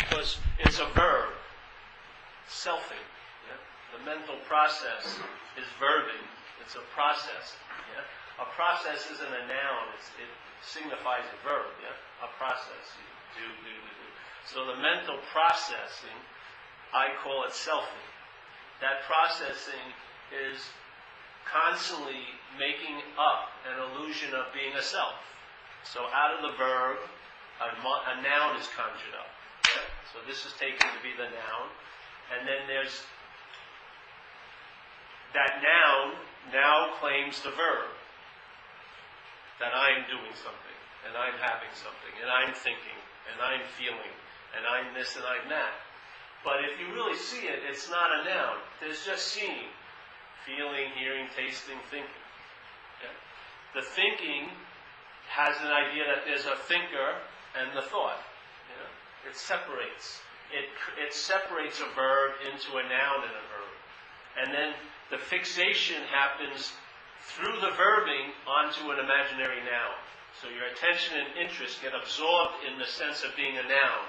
because it's a verb. Selfing. Yeah? The mental process is verbing. It's a process. Yeah? A process isn't a noun. It signifies a verb. Yeah? A process. You do. So the mental processing, I call it selfing. That processing is constantly making up an illusion of being a self. So out of the verb, a noun is conjured up. Yeah? So this is taken to be the noun. And then there's that noun now claims the verb. That I'm doing something, and I'm having something, and I'm thinking, and I'm feeling, and I'm this and I'm that. But if you really see it, it's not a noun. There's just seeing. Feeling, hearing, tasting, thinking. Yeah? The thinking has an idea that there's a thinker and the thought. Yeah? It separates. It separates a verb into a noun and a verb. And then the fixation happens through the verbing onto an imaginary noun. So your attention and interest get absorbed in the sense of being a noun.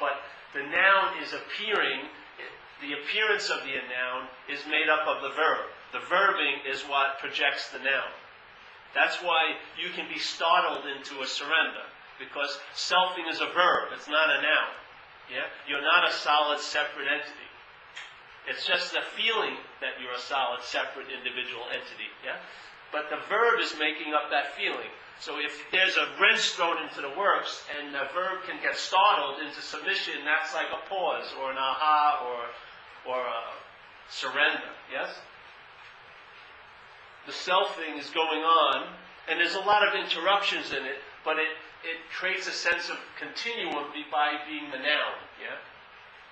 But the noun is appearing. The appearance of the noun is made up of the verb. The verbing is what projects the noun. That's why you can be startled into a surrender, because selfing is a verb. It's not a noun. Yeah? You're not a solid, separate entity. It's just the feeling that you're a solid, separate, individual entity. Yeah? But the verb is making up that feeling. So if there's a wrench thrown into the works and the verb can get startled into submission, that's like a pause or an aha or a surrender. Yes? The selfing is going on, and there's a lot of interruptions in it, but it creates a sense of continuum by being the noun. Yeah?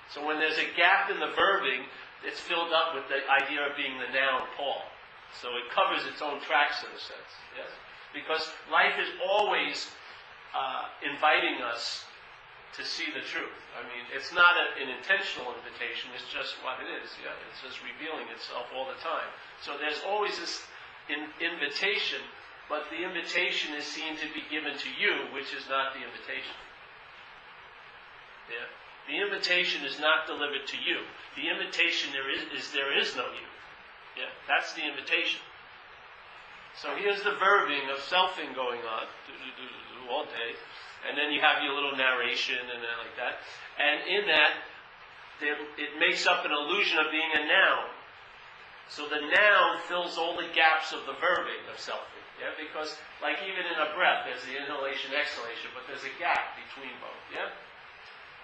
So when there's a gap in the verbing, it's filled up with the idea of being the noun, Paul. So it covers its own tracks in a sense. Yes? Because life is always inviting us to see the truth. I mean, it's not an intentional invitation, it's just what it is. Yeah? It's just revealing itself all the time. So there's always this invitation, but the invitation is seen to be given to you, which is not the invitation. Yeah? The invitation is not delivered to you. The invitation there is no you. Yeah? That's the invitation. So here's the verbing of selfing going on all day. And then you have your little narration and then like that. And in that, it makes up an illusion of being a noun. So the noun fills all the gaps of the verbing of selfing. Yeah? Because like even in a breath, there's the inhalation, exhalation, but there's a gap between both. Yeah?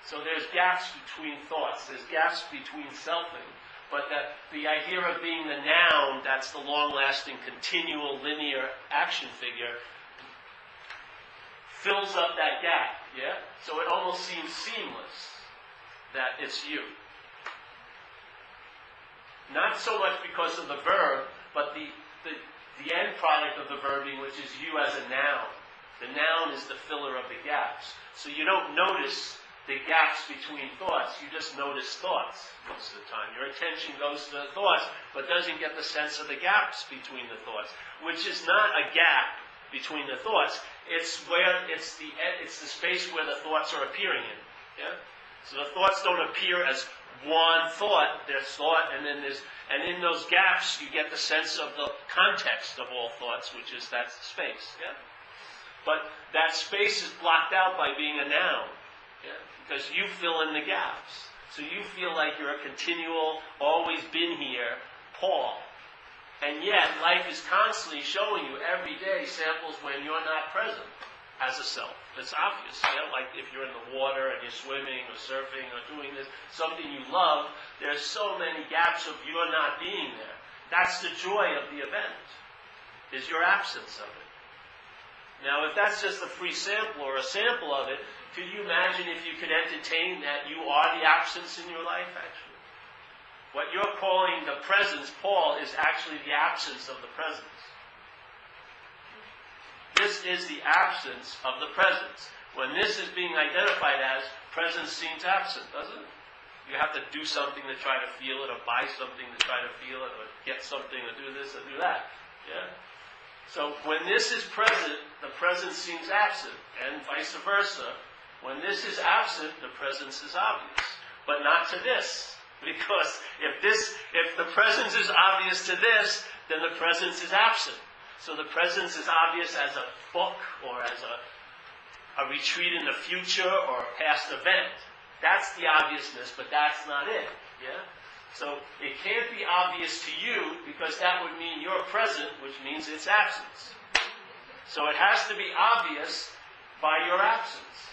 So there's gaps between thoughts. There's gaps between selfing. But the idea of being the noun, that's the long-lasting, continual, linear action figure, fills up that gap, yeah? So it almost seems seamless that it's you. Not so much because of the verb, but the end product of the verbing, which is you as a noun. The noun is the filler of the gaps. So you don't notice the gaps between thoughts, you just notice thoughts most of the time. Your attention goes to the thoughts, but doesn't get the sense of the gaps between the thoughts, which is not a gap between the thoughts. It's the space where the thoughts are appearing in. Yeah? So the thoughts don't appear as one thought. There's thought, and in those gaps you get the sense of the context of all thoughts, which is that space. Yeah? But that space is blocked out by being a noun. Yeah? Because you fill in the gaps. So you feel like you're a continual, always been here Paul. And yet, life is constantly showing you every day samples when you're not present as a self. It's obvious. You know? Like if you're in the water and you're swimming or surfing or doing this, something you love, there's so many gaps of you're not being there. That's the joy of the event, is your absence of it. Now, if that's just a free sample or a sample of it, could you imagine if you could entertain that you are the absence in your life, actually? What you're calling the presence, Paul, is actually the absence of the presence. This is the absence of the presence. When this is being identified as, presence seems absent, doesn't it? You have to do something to try to feel it, or buy something to try to feel it, or get something to do this or do that. Yeah? So when this is present, the presence seems absent, and vice versa. When this is absent, the presence is obvious. But not to this. Because if the presence is obvious to this, then the presence is absent. So the presence is obvious as a book or as a retreat in the future or a past event. That's the obviousness, but that's not it. Yeah? So it can't be obvious to you because that would mean you're present, which means it's absence. So it has to be obvious by your absence.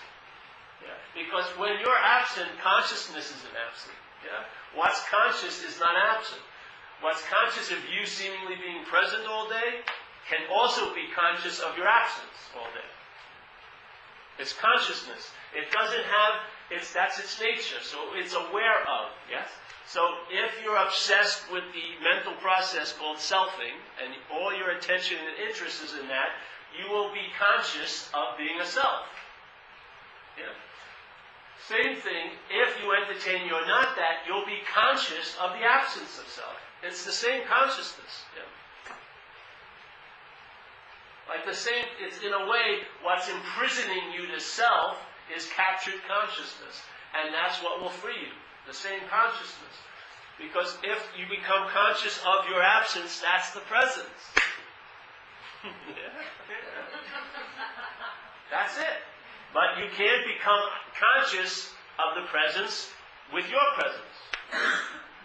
Yeah? Because when you're absent, consciousness isn't absent. Yeah? What's conscious is not absent. What's conscious of you seemingly being present all day can also be conscious of your absence all day. It's consciousness. It doesn't have, that's its nature, so it's aware of, yes? So if you're obsessed with the mental process called selfing, and all your attention and interest is in that, you will be conscious of being a self. Yeah? Same thing, if you entertain you're not that, you'll be conscious of the absence of self. It's the same consciousness. Yeah? Like the same, it's in a way, what's imprisoning you to self is captured consciousness. And that's what will free you. The same consciousness. Because if you become conscious of your absence, that's the presence. Yeah. That's it. But you can't become conscious of the presence with your presence.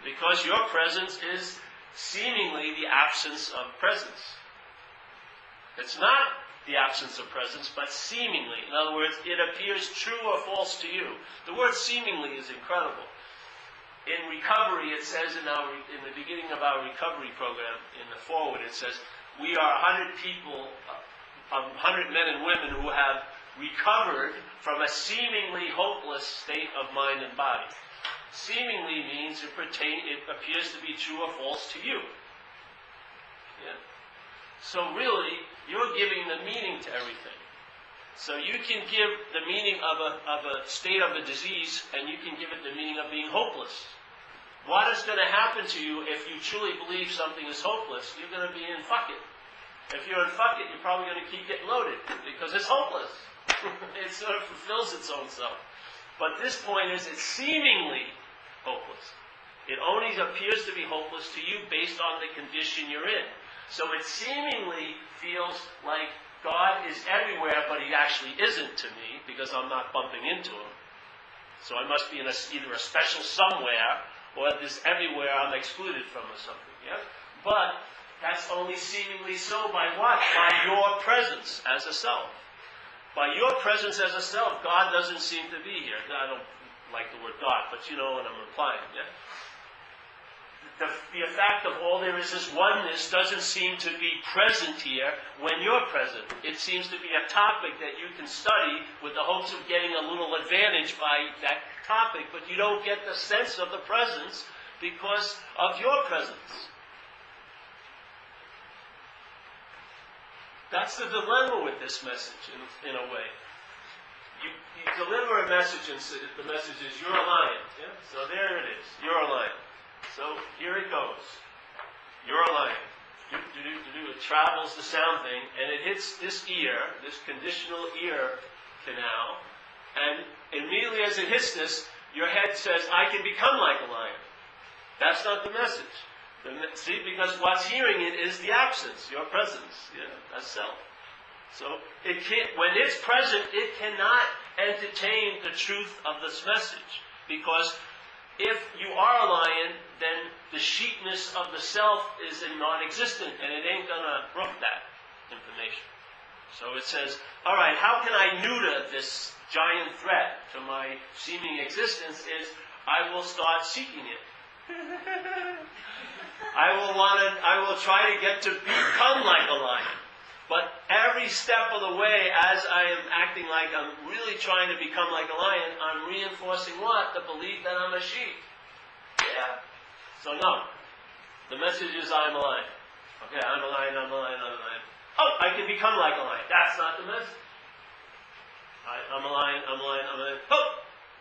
Because your presence is seemingly the absence of presence. It's not the absence of presence, but seemingly. In other words, it appears true or false to you. The word seemingly is incredible. In recovery, it says in the beginning of our recovery program, in the foreword, it says, we are 100 people, 100 men and women who have recovered from a seemingly hopeless state of mind and body. Seemingly means it appears to be true or false to you. Yeah. So really, you're giving the meaning to everything. So you can give the meaning of a state of a disease, and you can give it the meaning of being hopeless. What is going to happen to you if you truly believe something is hopeless? You're going to be in fuck it. If you're in fuck it, you're probably going to keep getting loaded, because it's hopeless. It sort of fulfills its own self. But this point is, it's seemingly hopeless. It only appears to be hopeless to you based on the condition you're in. So it seemingly feels like God is everywhere, but He actually isn't to me, because I'm not bumping into Him. So I must be in either a special somewhere, or this everywhere I'm excluded from or something. Yeah? But that's only seemingly so by what? By your presence as a self. By your presence as a self, God doesn't seem to be here. I don't like the word God, but you know what I'm implying. Yeah? The fact of all there is oneness doesn't seem to be present here when you're present. It seems to be a topic that you can study with the hopes of getting a little advantage by that topic, but you don't get the sense of the presence because of your presence. That's the dilemma with this message, in a way. You deliver a message and say the message is, you're a lion. Yeah? So there it is. You're a lion. So here it goes. You're a lion. It travels the sound thing, and it hits this ear, this conditional ear canal, and immediately as it hits this, your head says, I can become like a lion. That's not the message. See, because what's hearing it is the absence, your presence. Yeah, that's self. So it can't, when it's present, it cannot entertain the truth of this message. Because if you are a lion, then the sheepness of the self is non-existent, and it ain't going to brook that information. So it says, all right, how can I neuter this giant threat to my seeming existence? Is I will start seeking it. I will try to get to become like a lion. But every step of the way, as I am acting like I'm really trying to become like a lion, I'm reinforcing what? The belief that I'm a sheep. Yeah. So no. The message is I'm a lion. Okay, I'm a lion, I'm a lion, I'm a lion. Oh, I can become like a lion. That's not the message. I'm a lion, I'm a lion, I'm a lion. Oh,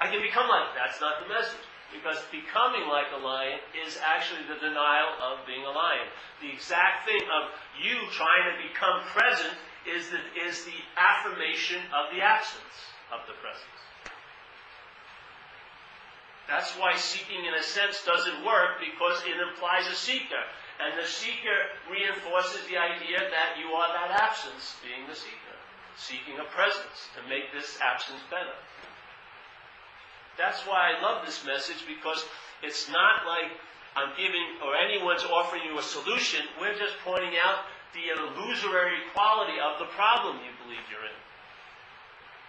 I can become like. That's not the message. Because becoming like a lion is actually the denial of being a lion. The exact thing of you trying to become present is the affirmation of the absence of the presence. That's why seeking, in a sense, doesn't work, because it implies a seeker. And the seeker reinforces the idea that you are that absence, being the seeker, seeking a presence to make this absence better. That's why I love this message, because it's not like I'm giving, or anyone's offering you a solution. We're just pointing out the illusory quality of the problem you believe you're in.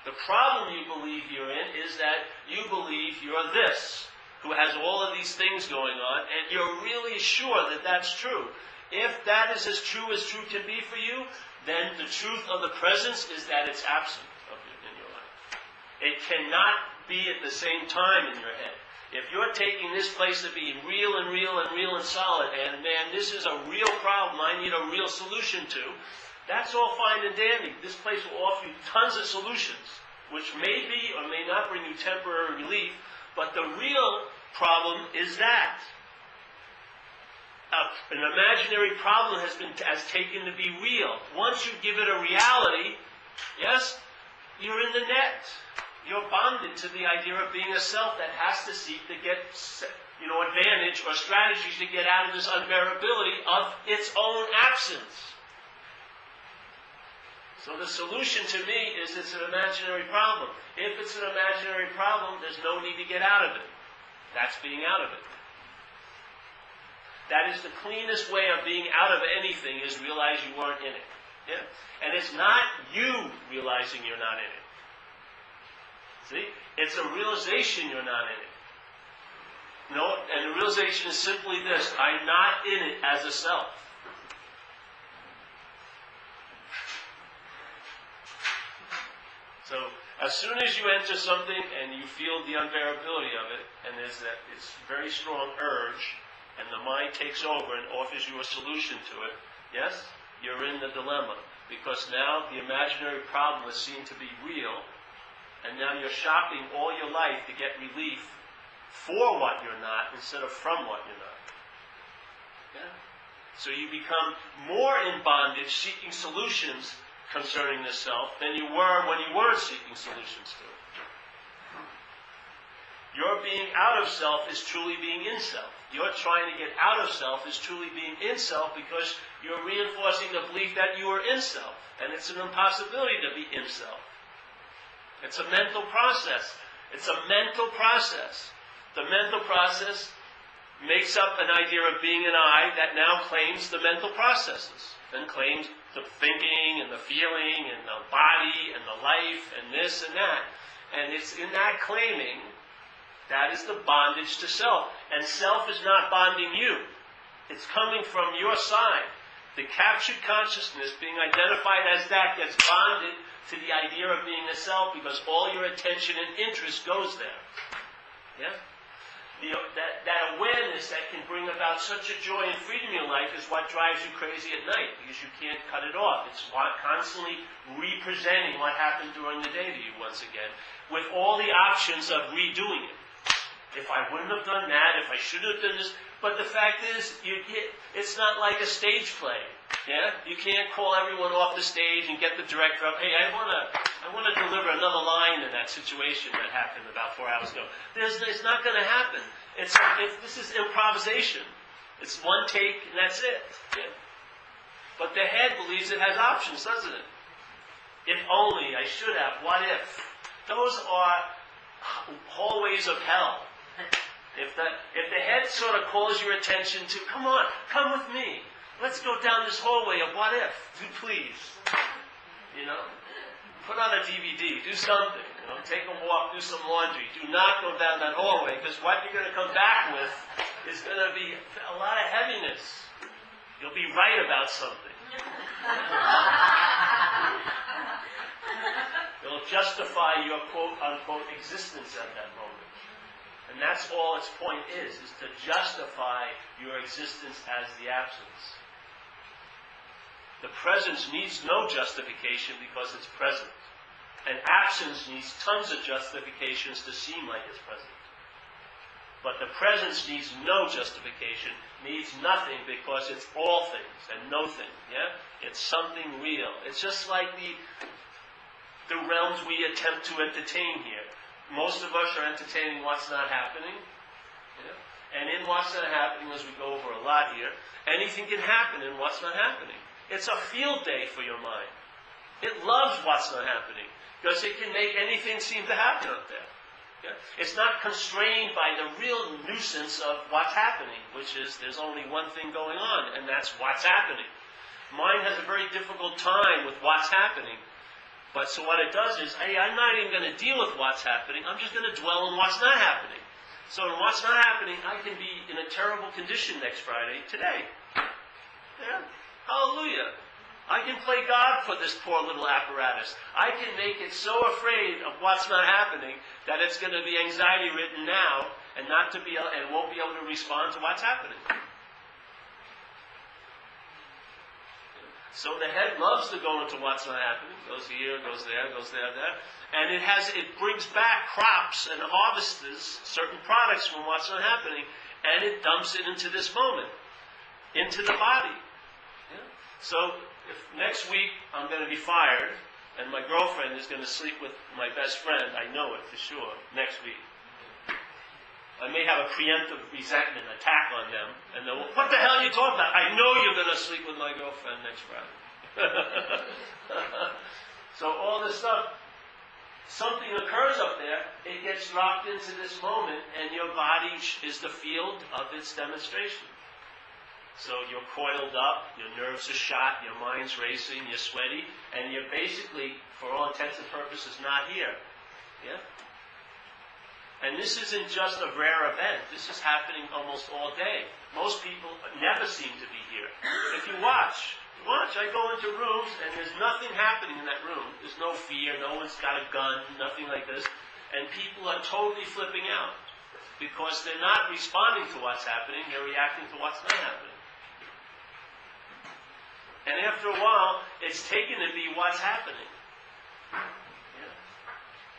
The problem you believe you're in is that you believe you're this, who has all of these things going on, and you're really sure that that's true. If that is as true can be for you, then the truth of the presence is that it's absent in your life. It cannot be at the same time in your head. If you're taking this place to be real and real and real and solid, and man, this is a real problem I need a real solution to, that's all fine and dandy. This place will offer you tons of solutions, which may be or may not bring you temporary relief, but the real problem is that. An imaginary problem has taken to be real. Once you give it a reality, yes, you're in the net. You're bonded to the idea of being a self that has to seek to get, advantage or strategies to get out of this unbearability of its own absence. So the solution to me is it's an imaginary problem. If it's an imaginary problem, there's no need to get out of it. That's being out of it. That is the cleanest way of being out of anything, is realize you weren't in it. Yeah? And it's not you realizing you're not in it. See? It's a realization you're not in it. And the realization is simply this: I'm not in it as a self. So, as soon as you enter something and you feel the unbearability of it, and there's that it's very strong urge, and the mind takes over and offers you a solution to it, yes, you're in the dilemma. Because now the imaginary problem is seen to be real, and now you're shopping all your life to get relief for what you're not instead of from what you're not. Yeah? So you become more in bondage seeking solutions concerning the self than you were when you weren't seeking solutions to it. Your being out of self is truly being in self. Your trying to get out of self is truly being in self, because you're reinforcing the belief that you are in self. And it's an impossibility to be in self. It's a mental process. It's a mental process. The mental process makes up an idea of being an I that now claims the mental processes, and claims the thinking and the feeling and the body and the life and this and that. And it's in that claiming that is the bondage to self. And self is not bonding you. It's coming from your side. The captured consciousness, being identified as that, gets bonded to the idea of being a self, because all your attention and interest goes there. Yeah? That awareness that can bring about such a joy and freedom in your life is what drives you crazy at night, because you can't cut it off. It's constantly representing what happened during the day to you once again, with all the options of redoing it. If I wouldn't have done that, if I should have done this. But the fact is, it's not like a stage play. Yeah? You can't call everyone off the stage and get the director up. Hey, I want to deliver another line in that situation that happened about 4 hours ago. It's not going to happen. This is improvisation. It's one take and that's it. Yeah? But the head believes it has options, doesn't it? If only, I should have, what if? Those are hallways of hell. If the head sort of calls your attention to, come on, come with me. Let's go down this hallway of what if. Do please. Put on a DVD. Do something. Take a walk. Do some laundry. Do not go down that hallway, because what you're going to come back with is going to be a lot of heaviness. You'll be right about something. It'll justify your quote-unquote existence at that moment. And that's all its point is to justify your existence as the absence. The presence needs no justification because it's present. And absence needs tons of justifications to seem like it's present. But the presence needs no justification, needs nothing, because it's all things and no thing. Yeah? It's something real. It's just like the realms we attempt to entertain here. most of us are entertaining what's not happening. Yeah? And in what's not happening, as we go over a lot here, anything can happen in what's not happening. It's a field day for your mind. It loves what's not happening because it can make anything seem to happen up there. Yeah? It's not constrained by the real nuisance of what's happening, which is there's only one thing going on, and that's what's happening. Mind has a very difficult time with what's happening. But so what it does is, hey, I'm not even going to deal with what's happening. I'm just going to dwell on what's not happening. So in what's not happening, I can be in a terrible condition next Friday, today. Yeah? Hallelujah. I can play God for this poor little apparatus. I can make it so afraid of what's not happening that it's going to be anxiety-ridden now and and won't be able to respond to what's happening. So the head loves to go into what's not happening. Goes here, goes there, there. And it brings back crops and harvests certain products from what's not happening, and it dumps it into this moment, into the body. Yeah? So if next week I'm going to be fired, and my girlfriend is going to sleep with my best friend, I know it for sure, next week. I may have a preemptive resentment attack on them, and they'll, what the hell are you talking about? I know you're going to sleep with my girlfriend next Friday. So all this stuff, something occurs up there, it gets dropped into this moment, and your body is the field of its demonstration. So you're coiled up, your nerves are shot, your mind's racing, you're sweaty, and you're basically, for all intents and purposes, not here. Yeah? And this isn't just a rare event. This is happening almost all day. Most people never seem to be here. If you watch, I go into rooms and there's nothing happening in that room. There's no fear, no one's got a gun, nothing like this. And people are totally flipping out because they're not responding to what's happening, they're reacting to what's not happening. And after a while, it's taken to be what's happening.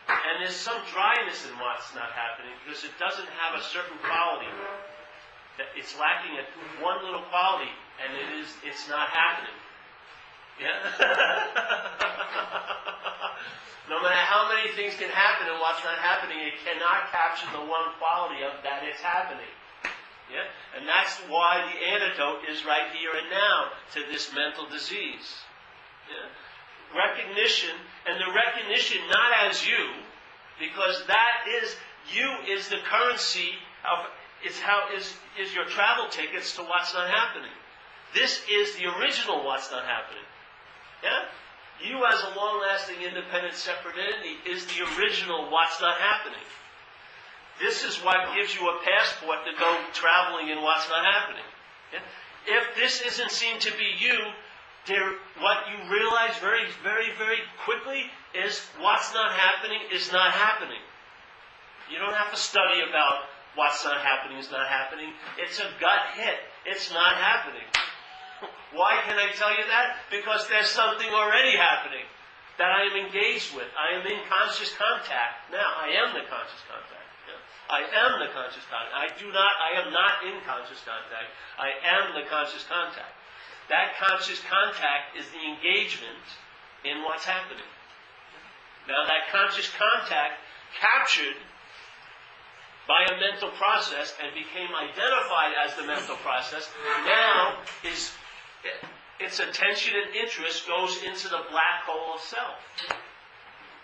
And there's some dryness in what's not happening because it doesn't have a certain quality. It's lacking one little quality, and it's not happening. Yeah? No matter how many things can happen and what's not happening, it cannot capture the one quality of that it's happening. Yeah? And that's why the antidote is right here and now to this mental disease. Yeah? Recognition, and the recognition not as you, because that is, you is the currency of, is your travel tickets to what's not happening. This is the original what's not happening. Yeah? You as a long-lasting, independent, separate entity is the original what's not happening. This is what gives you a passport to go traveling in what's not happening. Yeah? If this isn't seen to be you, what you realize very, very, very quickly is what's not happening is not happening. You don't have to study about what's not happening is not happening. It's a gut hit. It's not happening. Why can I tell you that? Because there's something already happening that I am engaged with. I am in conscious contact. Now, I am the conscious contact. Yeah. I am the conscious contact. I am not in conscious contact. I am the conscious contact. That conscious contact is the engagement in what's happening. Now that conscious contact captured by a mental process and became identified as the mental process, now its attention and interest goes into the black hole of self.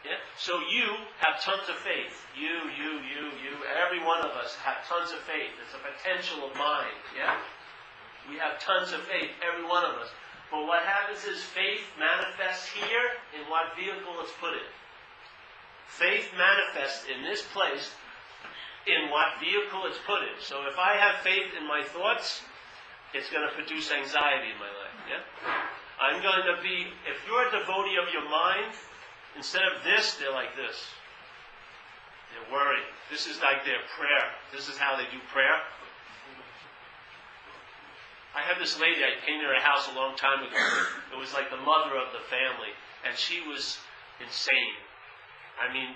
Yeah? So you have tons of faith. You, every one of us have tons of faith. It's a potential of mind. Yeah? We have tons of faith, every one of us. But what happens is faith manifests here in what vehicle it's put in. Faith manifests in this place in what vehicle it's put in. So if I have faith in my thoughts, it's going to produce anxiety in my life. Yeah? I'm going to be, if you're a devotee of your mind, instead of this, they're like this. They're worried. This is like their prayer. This is how they do prayer. I had this lady, I painted her house a long time ago. It was like the mother of the family. And she was insane. I mean,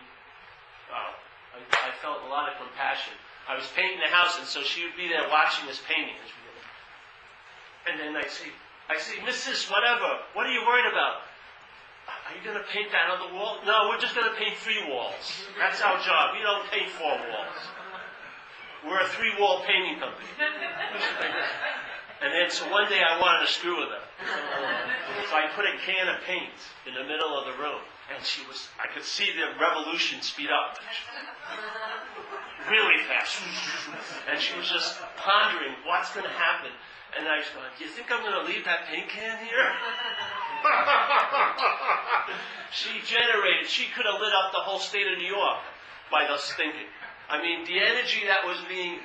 I felt a lot of compassion. I was painting the house, and so she would be there watching this painting. And then I'd say, Mrs. Whatever, what are you worried about? Are you going to paint that other wall? No, we're just going to paint 3 walls. That's our job. We don't paint 4 walls. We're a 3-wall painting company. And then, so one day I wanted to screw with her. So I put a can of paint in the middle of the room. And I could see the revolution speed up. Really fast. And she was just pondering what's going to happen. And I was going, do you think I'm going to leave that paint can here? She could have lit up the whole state of New York by thus thinking. I mean, the energy that was being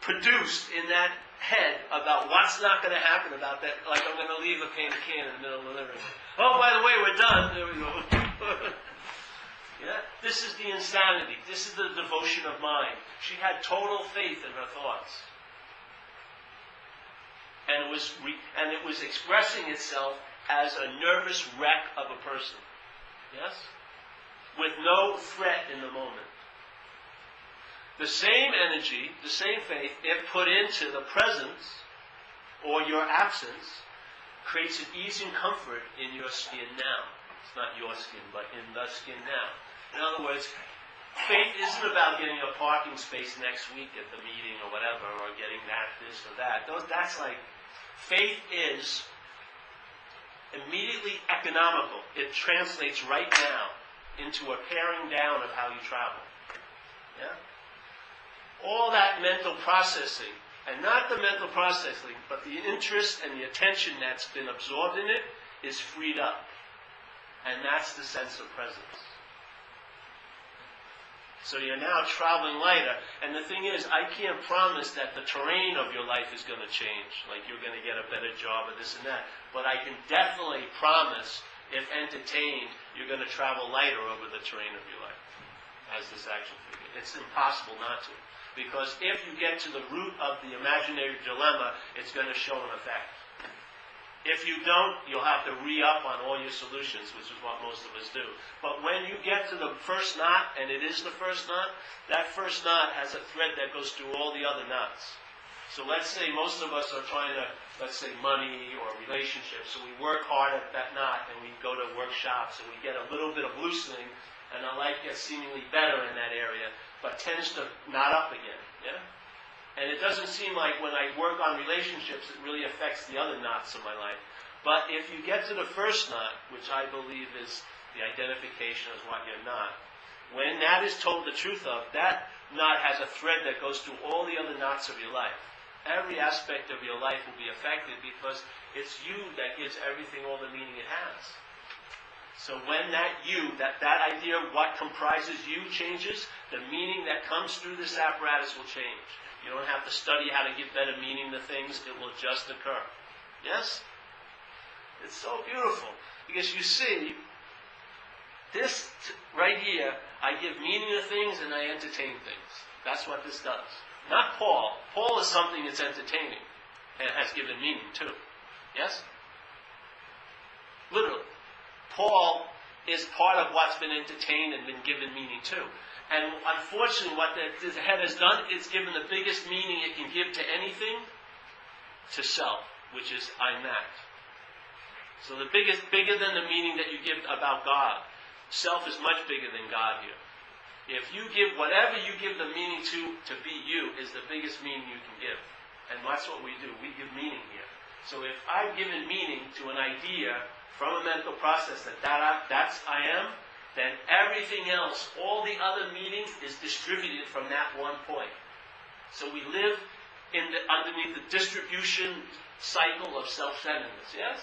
produced in that head about what's not going to happen about that, like I'm going to leave a painted can in the middle of the living room. Oh, by the way, we're done. There we go. Yeah? This is the insanity. This is the devotion of mind. She had total faith in her thoughts. And it was expressing itself as a nervous wreck of a person. Yes? With no threat in the moment. The same energy, the same faith, if put into the presence or your absence, creates an ease and comfort in your skin now. It's not your skin, but in the skin now. In other words, faith isn't about getting a parking space next week at the meeting or whatever, or getting that, this or that. That's like, faith is immediately economical. It translates right now into a paring down of how you travel. Yeah? All that mental processing, and not the mental processing, but the interest and the attention that's been absorbed in it, is freed up. And that's the sense of presence. So you're now traveling lighter. And the thing is, I can't promise that the terrain of your life is going to change. Like you're going to get a better job or this and that. But I can definitely promise, if entertained, you're going to travel lighter over the terrain of your life. As this action figure. It's impossible not to. Because if you get to the root of the imaginary dilemma, it's going to show an effect. If you don't, you'll have to re-up on all your solutions, which is what most of us do. But when you get to the first knot, and it is the first knot, that first knot has a thread that goes through all the other knots. So let's say most of us are trying to, let's say, money or relationships. So we work hard at that knot, and we go to workshops, and we get a little bit of loosening, and our life gets seemingly better in that area, but tends to knot up again. Yeah? And it doesn't seem like when I work on relationships, it really affects the other knots of my life. But if you get to the first knot, which I believe is the identification as what you're not, when that is told the truth of, that knot has a thread that goes through all the other knots of your life. Every aspect of your life will be affected because it's you that gives everything all the meaning it has. So when that you, that idea of what comprises you changes, the meaning that comes through this apparatus will change. You don't have to study how to give better meaning to things. It will just occur. Yes? It's so beautiful. Because you see, this right here, I give meaning to things and I entertain things. That's what this does. Not Paul. Paul is something that's entertaining and has given meaning too. Yes? Literally. Paul is part of what's been entertained and been given meaning too. And unfortunately, what the head has done, it's given the biggest meaning it can give to anything, to self, which is I'm that. So the bigger than the meaning that you give about God. Self is much bigger than God here. If you give whatever you give the meaning to be you, is the biggest meaning you can give. And that's what we do. We give meaning here. So if I've given meaning to an idea from a mental process that's I am, then everything else, all the other meaning is distributed from that one point. So we live underneath the distribution cycle of self-centeredness, yes?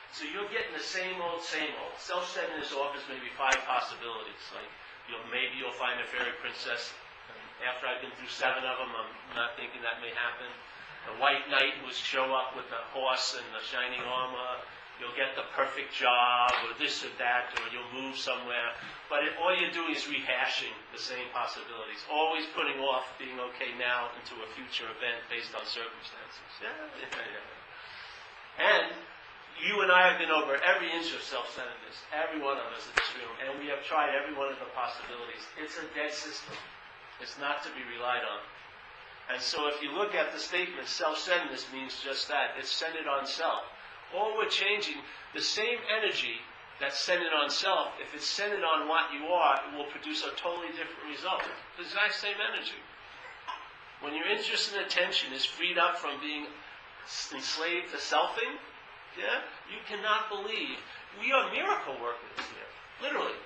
So you're getting the same old, same old. Self-centeredness offers maybe 5 possibilities. Like, maybe you'll find a fairy princess. And after I've been through 7 of them, I'm not thinking that may happen. The white knight will show up with the horse and the shining armor. You'll get the perfect job, or this or that, or you'll move somewhere. But all you're doing is rehashing the same possibilities. Always putting off being okay now into a future event based on circumstances. Yeah. And you and I have been over every inch of self-centeredness. Every one of us in this room. And we have tried every one of the possibilities. It's a dead system. It's not to be relied on. And so if you look at the statement, self-centeredness means just that. It's centered on self. All we're changing, the same energy that's centered on self, if it's centered on what you are, it will produce a totally different result. The exact same energy. When your interest and attention is freed up from being enslaved to selfing, you cannot believe. We are miracle workers here, literally.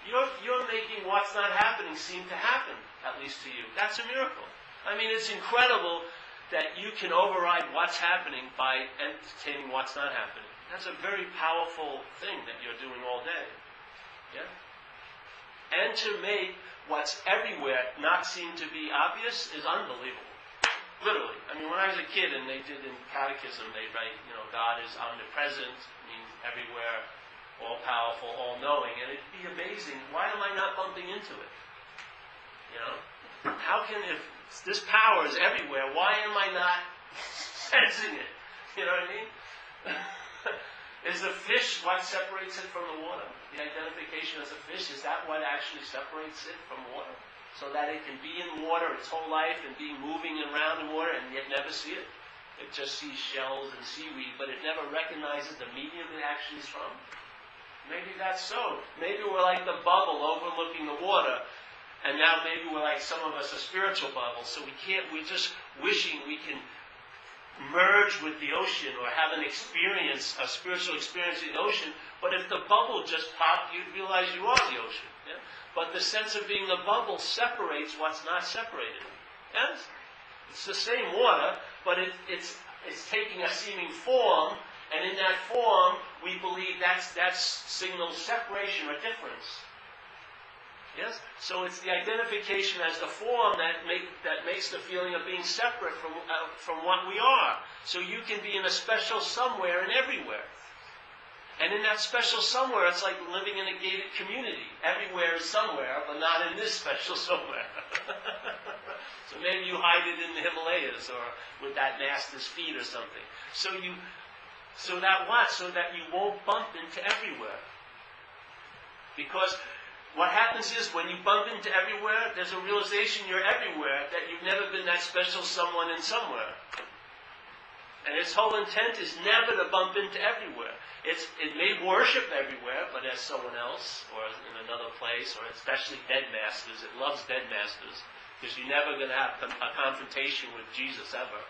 You're making what's not happening seem to happen, at least to you. That's a miracle. I mean, it's incredible that you can override what's happening by entertaining what's not happening. That's a very powerful thing that you're doing all day. Yeah? And to make what's everywhere not seem to be obvious is unbelievable. Literally. I mean, when I was a kid and they did in catechism, they write, God is omnipresent, means everywhere, all-powerful, all-knowing, and it'd be amazing. Why am I not bumping into it? How can, if this power is everywhere, why am I not sensing it? You know what I mean? Is the fish what separates it from the water? The identification as a fish, is that what actually separates it from water? So that it can be in water its whole life and be moving around in water and yet never see it? It just sees shells and seaweed, but it never recognizes the medium it actually is from? Maybe that's so. Maybe we're like the bubble overlooking the water, and now maybe we're like some of us a spiritual bubble, so we're just wishing we can merge with the ocean or have an experience, a spiritual experience in the ocean, but if the bubble just popped, you'd realize you are the ocean. Yeah? But the sense of being the bubble separates what's not separated. Yes? It's the same water, but it's taking a seeming form, and in that form, we believe that signals separation or difference. Yes? So it's the identification as the form that makes the feeling of being separate from what we are. So you can be in a special somewhere and everywhere. And in that special somewhere, it's like living in a gated community. Everywhere is somewhere, but not in this special somewhere. So maybe you hide it in the Himalayas or with that master's feet or something. So that you won't bump into everywhere. Because what happens is when you bump into everywhere, there's a realization you're everywhere, that you've never been that special someone in somewhere. And its whole intent is never to bump into everywhere. It may worship everywhere, but as someone else, or in another place, or especially dead masters. It loves dead masters, because you're never going to have a confrontation with Jesus ever.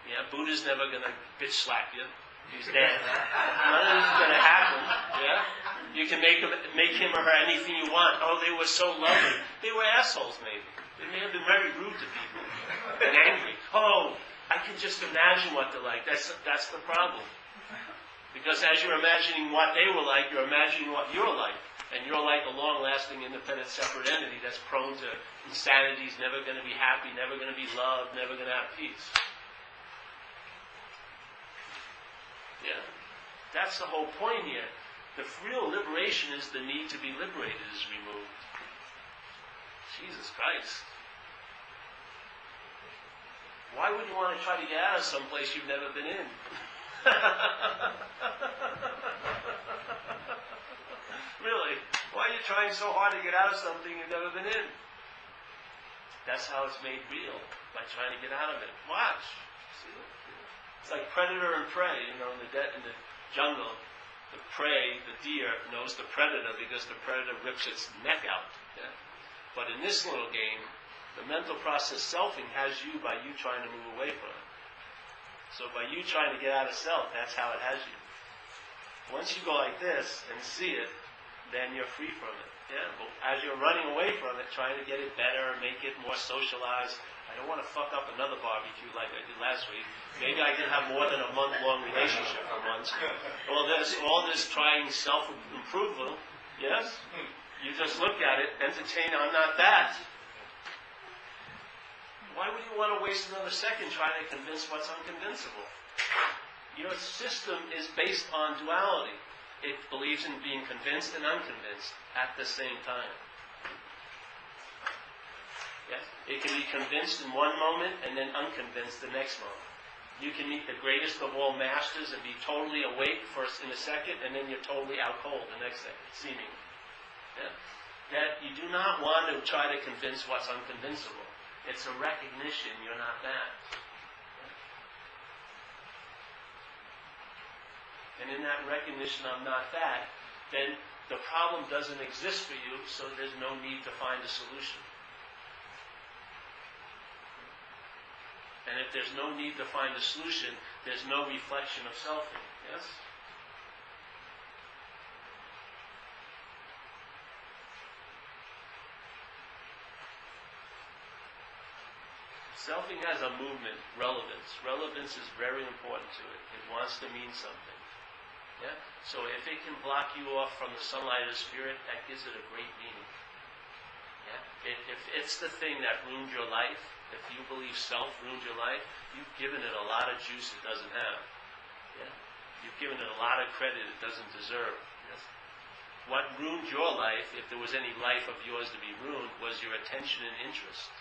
Yeah, Buddha's never going to bitch slap you. He's dead. None of this is going to happen. Yeah, you can make him or her anything you want. Oh, they were so lovely. They were assholes, maybe. They may have been very rude to people and angry. Oh, I can just imagine what they're like. That's the problem. Because as you're imagining what they were like, you're imagining what you're like. And you're like a long-lasting, independent, separate entity that's prone to insanity, is never going to be happy, never going to be loved, never going to have peace. Yeah. That's the whole point here. The real liberation is the need to be liberated is removed. Jesus Christ. Why would you want to try to get out of someplace you've never been in? Really? Why are you trying so hard to get out of something you've never been in? That's how it's made real, by trying to get out of it. Watch. See? It's like predator and prey, in the jungle. The prey, the deer, knows the predator because the predator rips its neck out. Yeah? But in this little game, the mental process selfing has you by you trying to move away from it. So by you trying to get out of self, that's how it has you. Once you go like this and see it, then you're free from it. Yeah? But as you're running away from it, trying to get it better, make it more socialized. I don't want to fuck up another barbecue like I did last week. Maybe I can have more than a month-long relationship for months. All this trying self-improvement, yes? You just look at it, entertain, I'm not that. Why would you want to waste another second trying to convince what's unconvincible? Your system is based on duality. It believes in being convinced and unconvinced at the same time. Yes? It can be convinced in one moment and then unconvinced the next moment. You can meet the greatest of all masters and be totally awake in a second, and then you're totally out cold the next second, seemingly. Yeah? That you do not want to try to convince what's unconvincible. It's a recognition you're not that. And in that recognition I'm not that, then the problem doesn't exist for you, so there's no need to find a solution. And if there's no need to find a solution, there's no reflection of selfing. Yes? Selfing has a movement, relevance. Relevance is very important to it. It wants to mean something. Yeah? So if it can block you off from the sunlight of the Spirit, that gives it a great meaning. Yeah? If it's the thing that ruined your life, if you believe self ruined your life, you've given it a lot of juice it doesn't have. Yeah? You've given it a lot of credit it doesn't deserve. Yes? What ruined your life, if there was any life of yours to be ruined, was your attention and interest.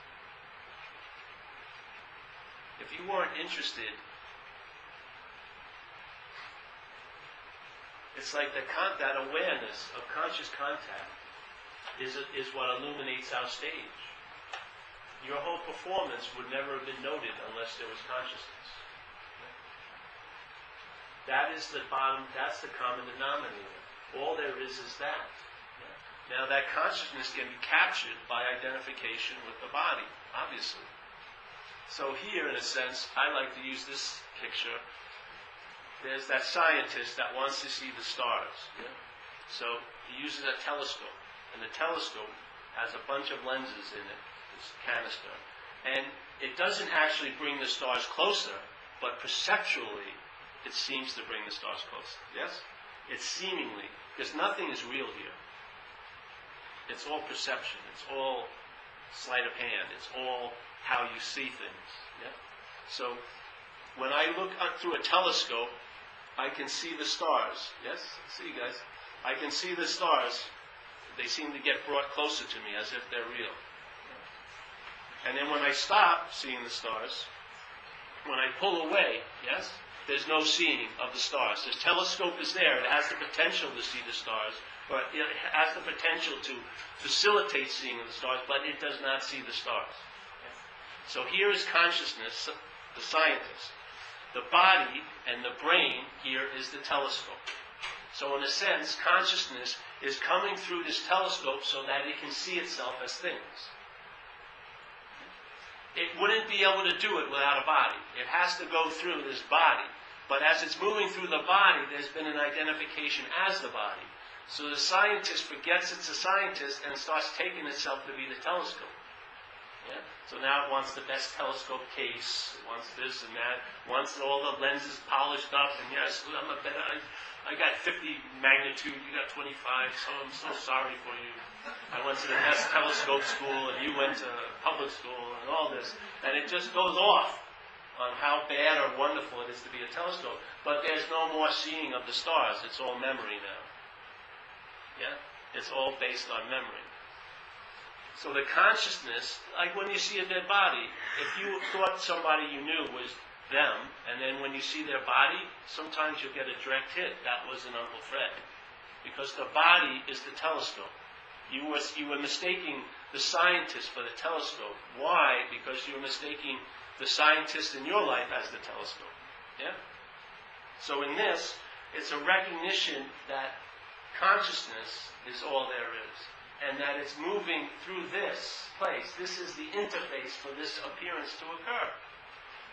If you weren't interested, it's like that awareness of conscious contact is what illuminates our stage. Your whole performance would never have been noted unless there was consciousness. That is the bottom, that's the common denominator. All there is that. Now that consciousness can be captured by identification with the body, obviously. So here, in a sense, I like to use this picture. There's that scientist that wants to see the stars. Yeah? So he uses a telescope, and the telescope has a bunch of lenses in it, this canister. And it doesn't actually bring the stars closer, but perceptually, it seems to bring the stars closer. Yes? It's seemingly, because nothing is real here. It's all perception. It's all sleight of hand. It's all how you see things. Yeah? So when I look up through a telescope, I can see the stars. Yes? See, guys? I can see the stars. They seem to get brought closer to me as if they're real. And then when I stop seeing the stars, when I pull away, yes, there's no seeing of the stars. The telescope is there. It has the potential to see the stars, but it has the potential to facilitate seeing the stars, but it does not see the stars. So here is consciousness, the scientist. The body and the brain here is the telescope. So in a sense, consciousness is coming through this telescope so that it can see itself as things. It wouldn't be able to do it without a body. It has to go through this body. But as it's moving through the body, there's been an identification as the body. So the scientist forgets it's a scientist and starts taking itself to be the telescope. Yeah? So now it wants the best telescope case, it wants this and that, wants all the lenses polished up, and yes, I got 50 magnitude, you got 25, so I'm so sorry for you. I went to the best telescope school, and you went to public school, and all this. And it just goes off on how bad or wonderful it is to be a telescope. But there's no more seeing of the stars. It's all memory now. Yeah? It's all based on memory. So the consciousness, like when you see a dead body, if you thought somebody you knew was them, and then when you see their body, sometimes you'll get a direct hit. That was an Uncle Fred. Because the body is the telescope. You were mistaking the scientist for the telescope. Why? Because you were mistaking the scientist in your life as the telescope. Yeah? So in this, it's a recognition that consciousness is all there is. And that it's moving through this place. This is the interface for this appearance to occur.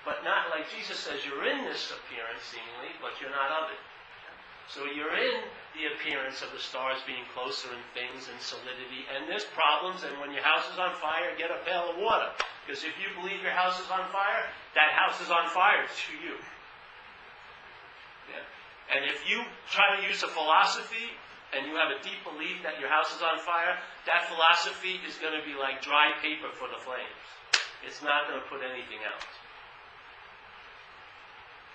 But not like Jesus says, you're in this appearance, seemingly, but you're not of it. So you're in the appearance of the stars being closer in things and solidity, and there's problems, and when your house is on fire, get a pail of water. Because if you believe your house is on fire, that house is on fire to you. Yeah? And if you try to use a philosophy, and you have a deep belief that your house is on fire, that philosophy is going to be like dry paper for the flames. It's not going to put anything out.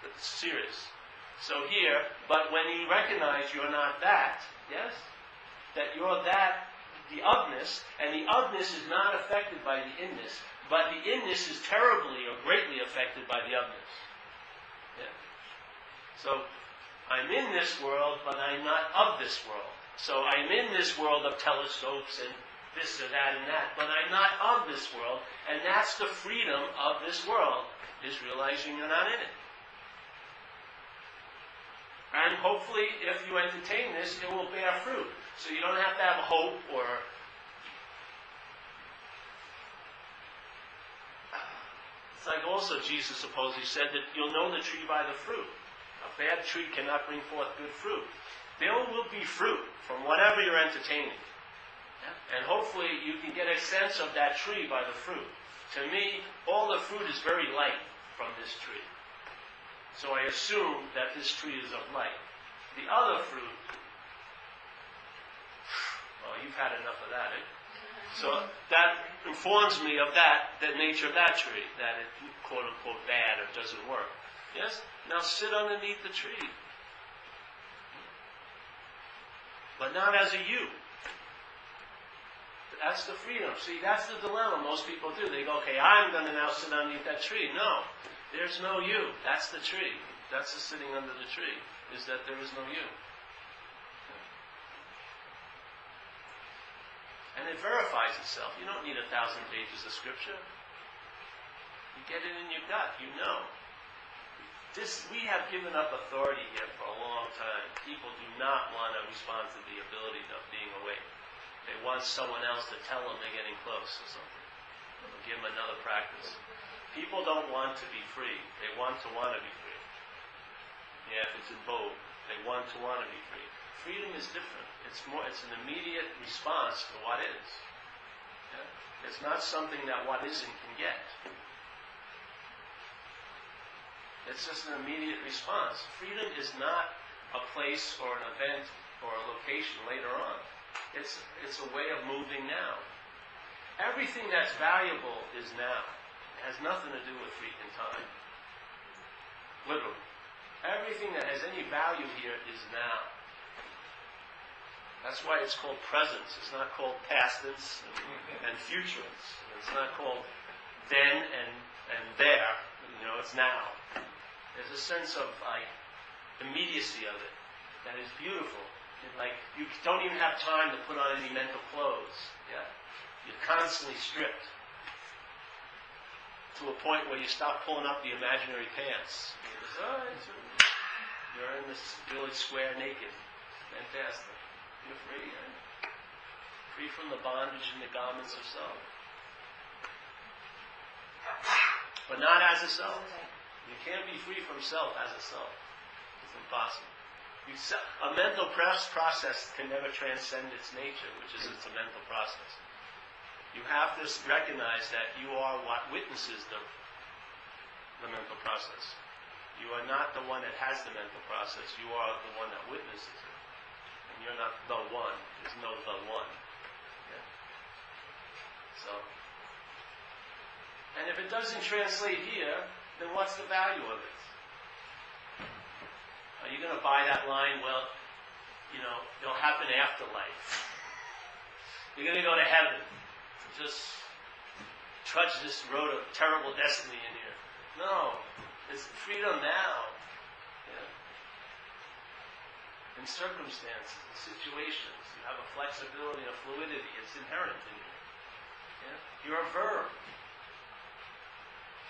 It's serious. So here, but when you recognize you're not that, yes? That you're that, the othness, and the othness is not affected by the inness, but the inness is terribly or greatly affected by the othness. Yeah? So, I'm in this world, but I'm not of this world. So I'm in this world of telescopes and this or that and that, but I'm not of this world, and that's the freedom of this world, is realizing you're not in it. And hopefully, if you entertain this, it will bear fruit. So you don't have to have hope or... It's like also Jesus supposedly said that you'll know the tree by the fruit. A bad tree cannot bring forth good fruit. There will be fruit from whatever you're entertaining. And hopefully you can get a sense of that tree by the fruit. To me, all the fruit is very light from this tree. So I assume that this tree is of light. The other fruit, well, you've had enough of that, eh? So that informs me of the nature of that tree, that it, quote unquote, bad or doesn't work. Yes? Now sit underneath the tree. But not as a you. That's the freedom. See, that's the dilemma most people do. They go, okay, I'm going to now sit underneath that tree. No, there's no you. That's the tree. That's the sitting under the tree, is that there is no you. And it verifies itself. You don't need 1,000 pages of scripture. You get it in your gut. You know. We have given up authority here for a long time. People do not want to respond to the ability of being awake. They want someone else to tell them they're getting close or something. Or give them another practice. People don't want to be free. They want to be free. Yeah, if it's in vogue, they want to be free. Freedom is different. It's an immediate response to what is. Yeah? It's not something that what isn't can get. It's just an immediate response. Freedom is not a place or an event or a location later on. It's a way of moving now. Everything that's valuable is now. It has nothing to do with freaking time. Literally. Everything that has any value here is now. That's why it's called presence. It's not called past tense and future. It's not called then and there. It's now. There's a sense of immediacy of it that is beautiful. You don't even have time to put on any mental clothes. Yeah? You're constantly stripped to a point where you stop pulling up the imaginary pants. You're in this village square naked. Fantastic. You're free. Right? Free from the bondage and the garments of self. But not as a self. You can't be free from self as a self. It's impossible. A mental process can never transcend its nature, which is it's a mental process. You have to recognize that you are what witnesses the mental process. You are not the one that has the mental process. You are the one that witnesses it. And you're not the one. There's no the one. Yeah? So, and if it doesn't translate here, then what's the value of it? Are you going to buy that line? Well, it'll happen after life. You're going to go to heaven. Just trudge this road of terrible destiny in here. No. It's freedom now. Yeah. In circumstances, in situations, you have a flexibility, a fluidity. It's inherent in you. Yeah? You're a verb.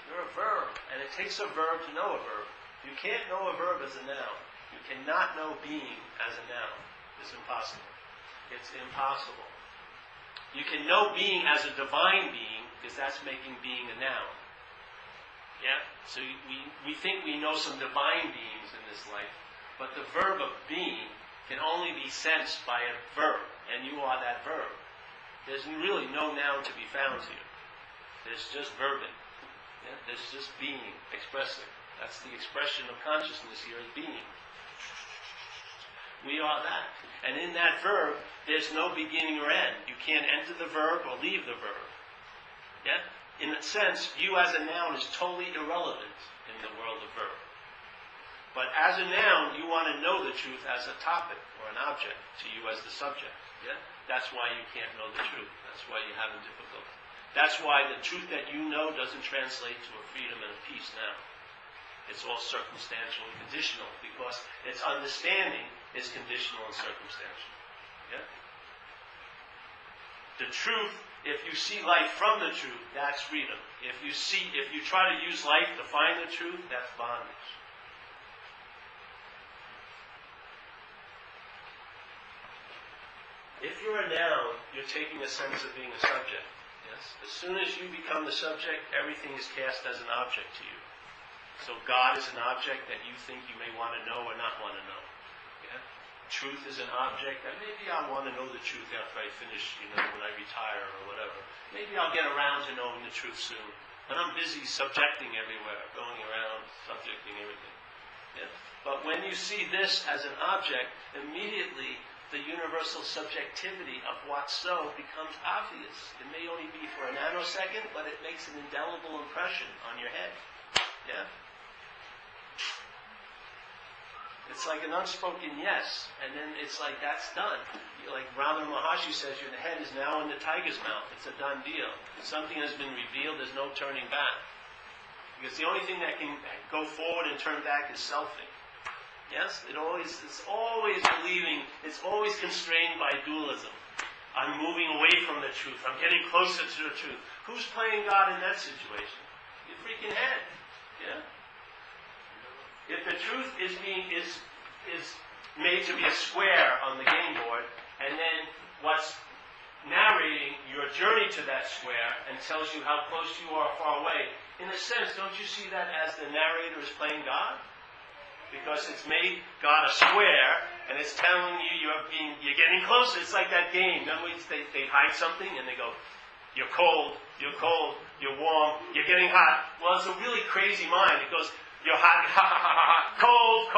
You're a verb. And it takes a verb to know a verb. You can't know a verb as a noun. You cannot know being as a noun. It's impossible. It's impossible. You can know being as a divine being, because that's making being a noun. Yeah? So we think we know some divine beings in this life, but the verb of being can only be sensed by a verb, and you are that verb. There's really no noun to be found here. There's just verbing. Yeah? There's just being, expressing. That's the expression of consciousness here as being. We are that. And in that verb, there's no beginning or end. You can't enter the verb or leave the verb. Yeah? In a sense, you as a noun is totally irrelevant in the world of verb. But as a noun, you want to know the truth as a topic or an object to you as the subject. Yeah? That's why you can't know the truth. That's why you're having difficulty. That's why the truth that you know doesn't translate to a freedom and a peace now. It's all circumstantial and conditional because its understanding is conditional and circumstantial. Yeah? The truth, if you see life from the truth, that's freedom. If you try to use life to find the truth, that's bondage. a noun, you're taking a sense of being a subject. Yes? As soon as you become the subject, everything is cast as an object to you. So God is an object that you think you may want to know or not want to know. Yeah? Truth is an object that maybe I want to know the truth after I finish, when I retire or whatever. Maybe I'll get around to knowing the truth soon. And I'm busy subjecting everywhere, going around, subjecting everything. Yeah? But when you see this as an object, immediately the universal subjectivity of what's so becomes obvious. It may only be for a nanosecond, but it makes an indelible impression on your head. Yeah? It's like an unspoken yes, and then it's like that's done. Like Ramana Maharshi says, your head is now in the tiger's mouth. It's a done deal. Something has been revealed, there's no turning back. Because the only thing that can go forward and turn back is selfing. Yes? It's always believing, it's always constrained by dualism. I'm moving away from the truth. I'm getting closer to the truth. Who's playing God in that situation? Your freaking head. Yeah? If the truth is made to be a square on the game board, and then what's narrating your journey to that square and tells you how close you are far away, in a sense, don't you see that as the narrator is playing God? Because it's made God a square, and it's telling you you're getting closer. It's like that game. Remember, they hide something, and they go, you're cold, you're warm, you're getting hot. Well, it's a really crazy mind. It goes, you're hot, cold,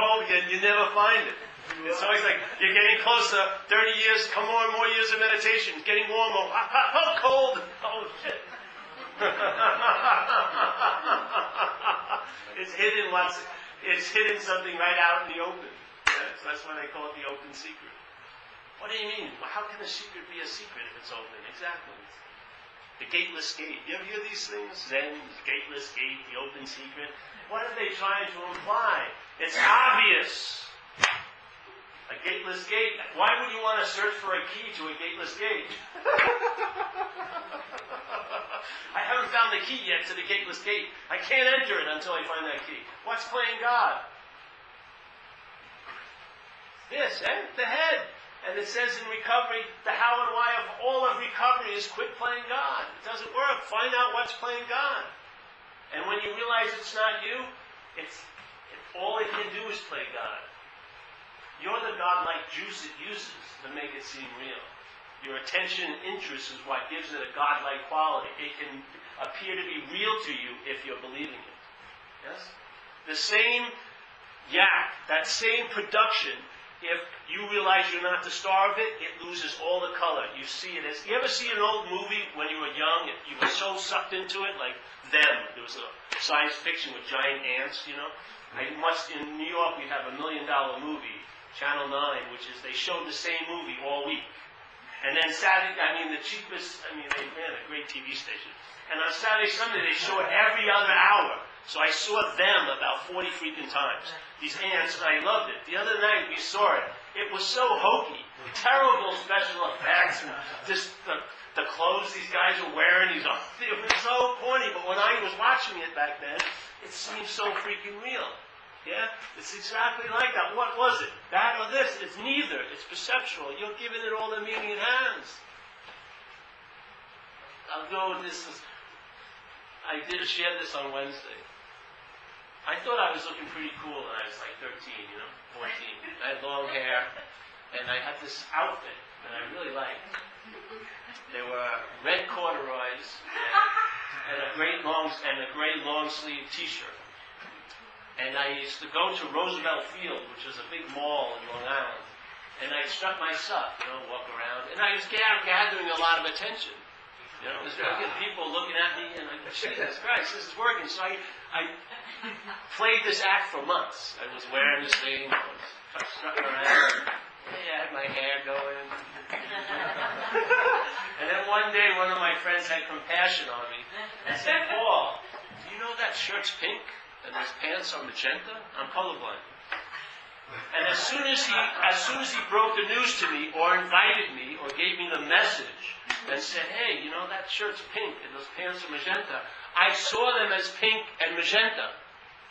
you never find it. It's always like, you're getting closer, 30 years, come on, more years of meditation, it's getting warmer, cold, oh shit. It's hidden something right out in the open. Yeah, so that's why they call it the open secret. What do you mean? Well, how can a secret be a secret if it's open? Exactly. The gateless gate. You ever hear these things? Zen, the gateless gate, the open secret. What are they trying to imply? It's obvious. A gateless gate. Why would you want to search for a key to a gateless gate? I haven't found the key yet to the gateless gate. I can't enter it until I find that key. What's playing God? This, the head. And it says in recovery, the how and why of all of recovery is quit playing God. It doesn't work. Find out what's playing God. And when you realize it's not you, all it can do is play God. You're the godlike juice it uses to make it seem real. Your attention and interest is what gives it a godlike quality. It can appear to be real to you if you're believing it. Yes? The same yak, that same production, if you realize you're not the star of it, it loses all the color. You see it as... You ever see an old movie when you were young? You were so sucked into it, like Them. There was a science fiction with giant ants, In New York, we have $1 million movie, Channel 9, which is they showed the same movie all week. And then Saturday, they ran a great TV station. And on Saturday, Sunday, they show it every other hour. So I saw Them about 40 freaking times. These ants, and I loved it. The other night, we saw it. It was so hokey. Terrible special effects. And just the clothes these guys were wearing. It was so corny. But when I was watching it back then, it seemed so freaking real. Yeah? It's exactly like that. What was it? That or this? It's neither. It's perceptual. You're giving it all the meaning it has. I did share this on Wednesday. I thought I was looking pretty cool when I was like 13, 14. I had long hair, and I had this outfit that I really liked. They were red corduroys and a gray long sleeve T-shirt. And I used to go to Roosevelt Field, which was a big mall in Long Island, and I struck my stuff, walk around, and I was gathering a lot of attention. There's people looking at me, and I go, Jesus Christ, this is working. So I played this act for months. I was wearing this thing, I was strutting around. I had my hair going. And then one day, one of my friends had compassion on me and said, Paul, do you know that shirt's pink and his pants are magenta? I'm colorblind. And as soon as he broke the news to me, or invited me, or gave me the message, and said, hey, that shirt's pink and those pants are magenta, I saw them as pink and magenta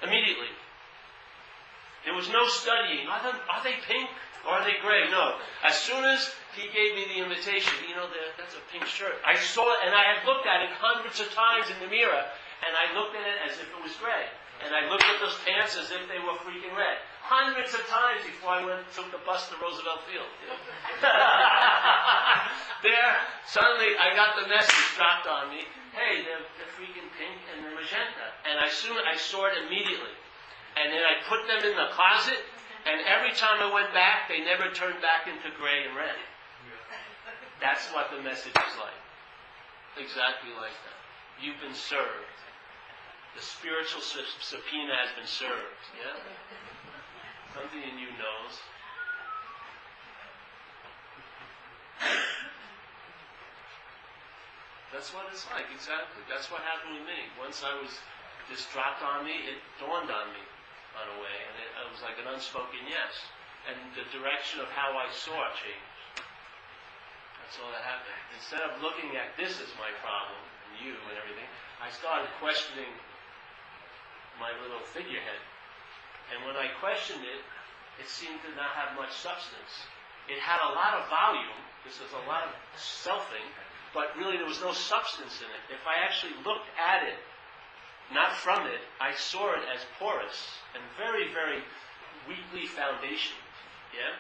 immediately. There was no studying. Are they pink or are they gray? No. As soon as he gave me the invitation. You know, that's a pink shirt. I saw it, and I had looked at it hundreds of times in the mirror, and I looked at it as if it was gray. And I looked at those pants as if they were freaking red. Hundreds of times before I took the bus to Roosevelt Field. There, suddenly I got the message dropped on me. Hey, they're freaking pink and they're magenta. And I saw it immediately. And then I put them in the closet, and every time I went back, they never turned back into gray and red. That's what the message is like. Exactly like that. You've been served. The spiritual subpoena has been served. Yeah? Something in you knows. That's what it's like, exactly. That's what happened with me. Once this dropped on me, it dawned on me on a way, and it was like an unspoken yes. And the direction of how I saw it changed. That's all that happened. Instead of looking at this as my problem, and you and everything, I started questioning my little figurehead. And when I questioned it, it seemed to not have much substance. It had a lot of volume, this was a lot of selfing, but really there was no substance in it. If I actually looked at it, not from it, I saw it as porous and very, very weakly foundationed. Yeah?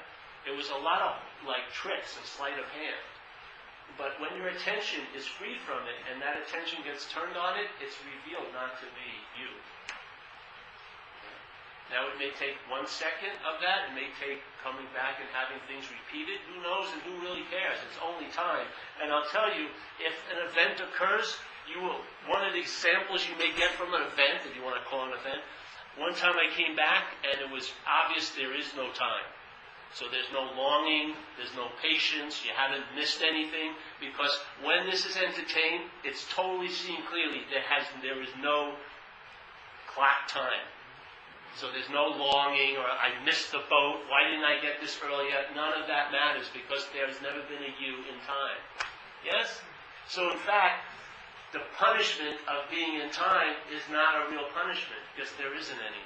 It was a lot of like tricks and sleight of hand. But when your attention is freed from it and that attention gets turned on it, it's revealed not to be you. Now it may take 1 second of that, it may take coming back and having things repeated. Who knows and who really cares? It's only time. And I'll tell you, if an event occurs, one of the examples you may get from an event, if you want to call it an event, one time I came back and it was obvious there is no time. So there's no longing, there's no patience, you haven't missed anything, because when this is entertained, it's totally seen clearly. There is no clock time. So there's no longing, or I missed the boat, why didn't I get this earlier? None of that matters, because there's never been a you in time. Yes? So in fact, the punishment of being in time is not a real punishment, because there isn't any.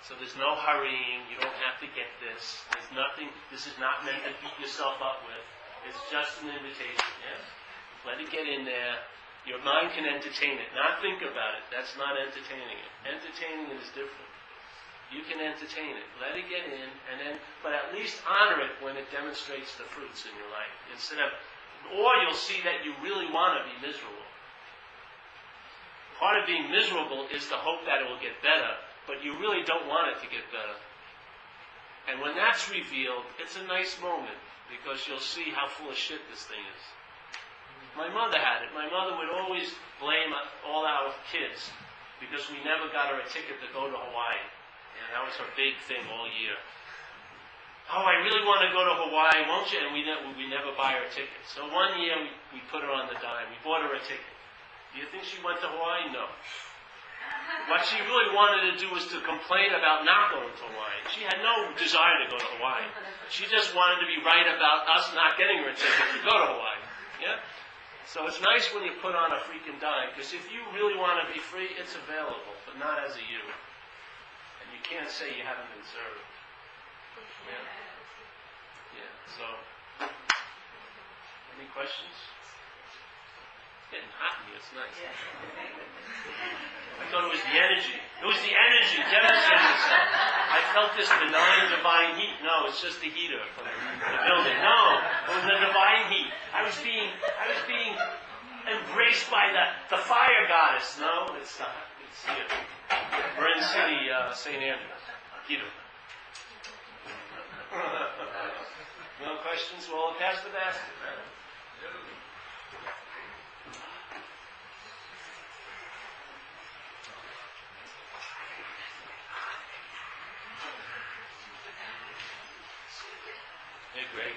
So there's no hurrying, you don't have to get this. There's nothing, this is not meant to beat yourself up with. It's just an invitation, yes? Let it get in there. Your mind can entertain it, not think about it. That's not entertaining it. Entertaining it is different. You can entertain it. Let it get in, but at least honor it when it demonstrates the fruits in your life. Or you'll see that you really want to be miserable. Part of being miserable is the hope that it will get better, but you really don't want it to get better. And when that's revealed, it's a nice moment, because you'll see how full of shit this thing is. My mother had it. My mother would always blame all our kids because we never got her a ticket to go to Hawaii. And that was her big thing all year. Oh, I really want to go to Hawaii, won't you? And we never buy her a ticket. So one year we put her on the dime. We bought her a ticket. Do you think she went to Hawaii? No. What she really wanted to do was to complain about not going to Hawaii. She had no desire to go to Hawaii. She just wanted to be right about us not getting her a ticket to go to Hawaii. Yeah? So it's nice when you put on a freaking dime, because if you really want to be free, it's available, but not as a you. And you can't say you haven't been served. Yeah. Yeah. So, any questions? It's getting hot in here. It's nice. I thought it was the energy. It was the energy demonstrating itself. I felt this benign divine heat. No, it's just the heater from the building. No, it was the divine heat. I was being embraced by the fire goddess. No, it's not. It's here. We're in City, St. Andrews. Heater. No questions? Well, pass the basket. Hey, Greg.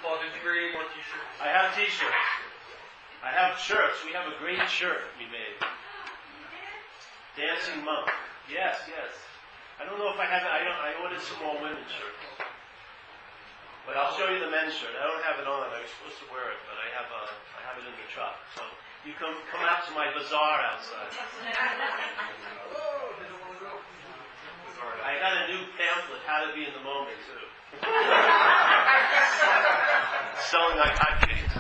Paul, did you bring any more t-shirts? I have t-shirts. I have shirts. We have a great shirt we made. Dancing Monk. Yes, yes. I don't know if I have it. I ordered some more women's shirts. But I'll show you the men's shirt. I don't have it on. I was supposed to wear it, but I have it in the truck. So you come out to my bazaar outside. I got a new pamphlet, How to Be in the Moment, too. Selling like hotcakes.